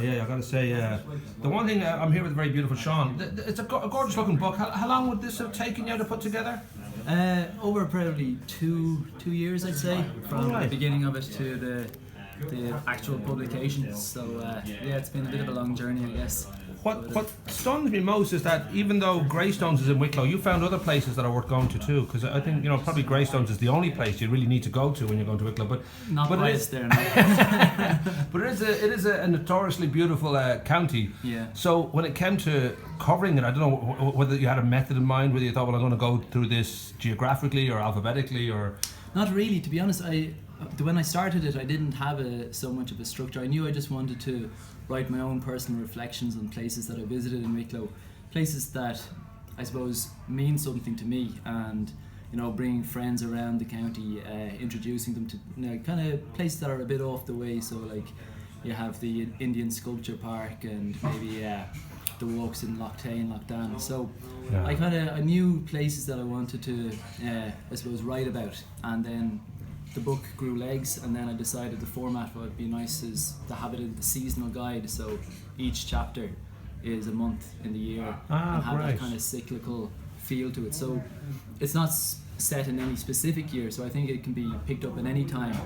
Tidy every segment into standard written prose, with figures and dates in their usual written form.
now. Yeah, I got to say, the one thing I'm here with very beautiful Sean. It's a gorgeous looking book. How long would this have taken you to put together? Over probably two years, I'd say, from the beginning of it to the actual publication. So yeah, it's been a bit of a long journey, I guess. What stuns me most is that even though Greystones is in Wicklow, you found other places that are worth going to too. Because I think probably Greystones is the only place you really need to go to when you're going to Wicklow. But it is there. But it is a notoriously beautiful county. Yeah. So when it came to covering it, I don't know whether you had a method in mind, whether you thought, well, I'm going to go through this geographically or alphabetically, or. Not really, to be honest. When I started it, I didn't have so much of a structure. I knew I just wanted to write my own personal reflections on places that I visited in Wicklow, places that I suppose mean something to me, and bringing friends around the county, introducing them to kind of places that are a bit off the way. So like you have the Indian Sculpture Park and maybe the walks in Lochtane, Lochdan. So yeah. I knew places that I wanted to I suppose write about, and then the book grew legs, and then I decided the format would be nice is to have it in the seasonal guide, so each chapter is a month in the year and have that kind of cyclical feel to it. So it's not set in any specific year, so I think it can be picked up at any time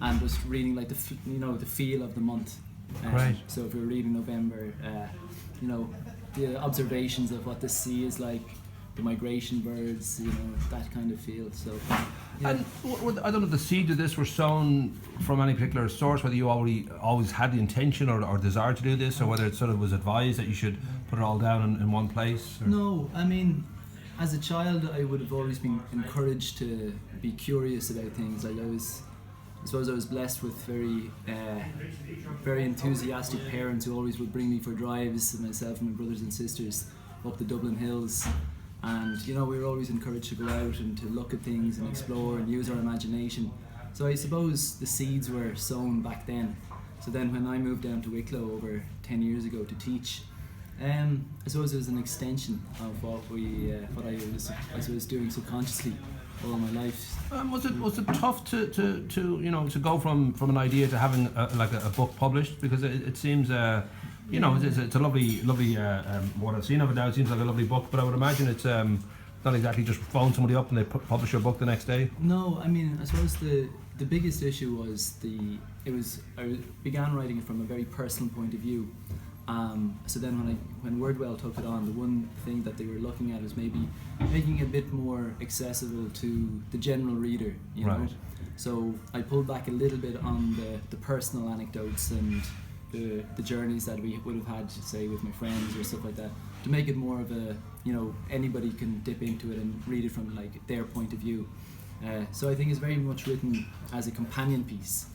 and just reading like the feel of the month. Right. So if you're reading November, the observations of what the sea is like, the migration birds, that kind of feel. So. Yeah. And I don't know if the seeds of this were sown from any particular source, whether you always had the intention or desire to do this, or whether it sort of was advised that you should put it all down in one place. Or? No, I mean, as a child, I would have always been encouraged to be curious about things. Like I suppose I was blessed with very enthusiastic parents who always would bring me for drives, myself and my brothers and sisters, up the Dublin Hills. And we were always encouraged to go out and to look at things and explore and use our imagination. So I suppose the seeds were sown back then. So then when I moved down to Wicklow over 10 years ago to teach, I suppose it was an extension of what I was doing subconsciously all my life. Was it tough to go from an idea to having a book published? Because it seems it's a lovely what I've seen of it now. It seems like a lovely book, but I would imagine it's not exactly just phone somebody up and they publish your book the next day. No, I mean, I suppose the biggest issue was I began writing it from a very personal point of view. So then when Wordwell took it on, the one thing that they were looking at is maybe making it a bit more accessible to the general reader, know. So I pulled back a little bit on the personal anecdotes and the journeys that we would have had, say, with my friends or stuff like that, to make it more of a, anybody can dip into it and read it from like their point of view. So I think it's very much written as a companion piece.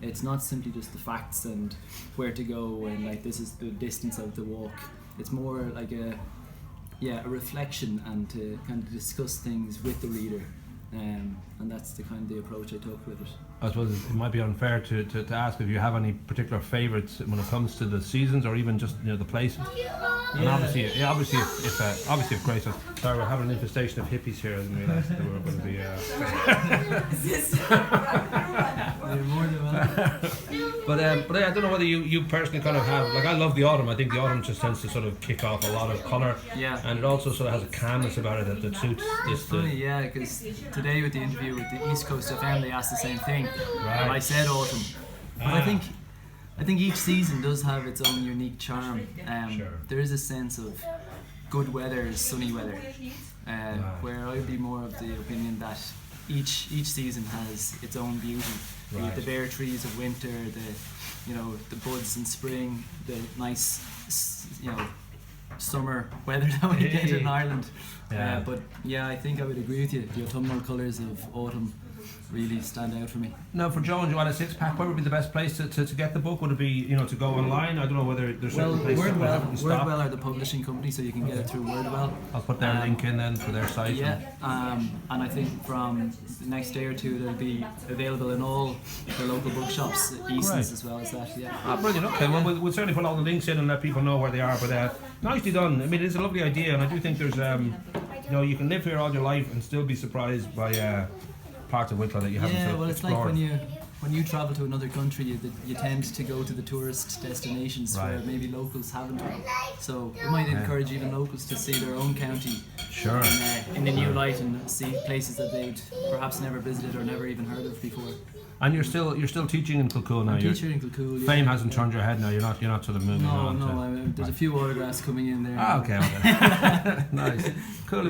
It's not simply just the facts and where to go and like this is the distance of the walk. It's more like a reflection and to kind of discuss things with the reader. And that's the kind of the approach I took with it. I suppose it might be unfair to ask if you have any particular favourites when it comes to the seasons or even just the places. And obviously if Greystones. Sorry, we're having an infestation of hippies here. I didn't realise that they were going to be. But I don't know whether you personally kind of have, like, I love the autumn. I think the autumn just tends to sort of kick off a lot of colour. Yeah. And it also sort of has a calmness about it that suits this. It's funny, yeah, because today with the interview with the East Coast FM, they asked the same thing. Right. And I said autumn. But I think each season does have its own unique charm. Sure. There is a sense of good weather is sunny weather, where I'd be more of the opinion that each season has its own beauty. Right. The bare trees of winter, the buds in spring, the nice summer weather that we get in Ireland. Yeah. But yeah, I think I would agree with you. The autumnal colours of autumn really stand out for me. Now, for Joe and Joanna Sixpack, where would be the best place to get the book? Would it be to go online? I don't know whether there's certain places. Wordwell are the publishing company, so you can get it through Wordwell. I'll put their link in then for their site. Yeah, and I think from the next day or two they'll be available in all the local bookshops, Easton's as well as that. Yeah. Brilliant. Okay, well we'll certainly put all the links in and let people know where they are. But nicely done. I mean, it's a lovely idea, and I do think there's you can live here all your life and still be surprised by parts of Wicklow that you haven't well, it's explored. like when you travel to another country, you tend to go to the tourist destinations where Right. maybe locals haven't. So it might encourage even locals to see their own county Sure. in a new light and see places that they'd perhaps never visited or never even heard of before. And you're still teaching in Kilcoole now. I'm teaching in Kilcoole. Yeah. Fame hasn't turned your head now. You're not sort of moving No, on. there's a few autographs coming in there. Okay. Okay. Nice. Cool.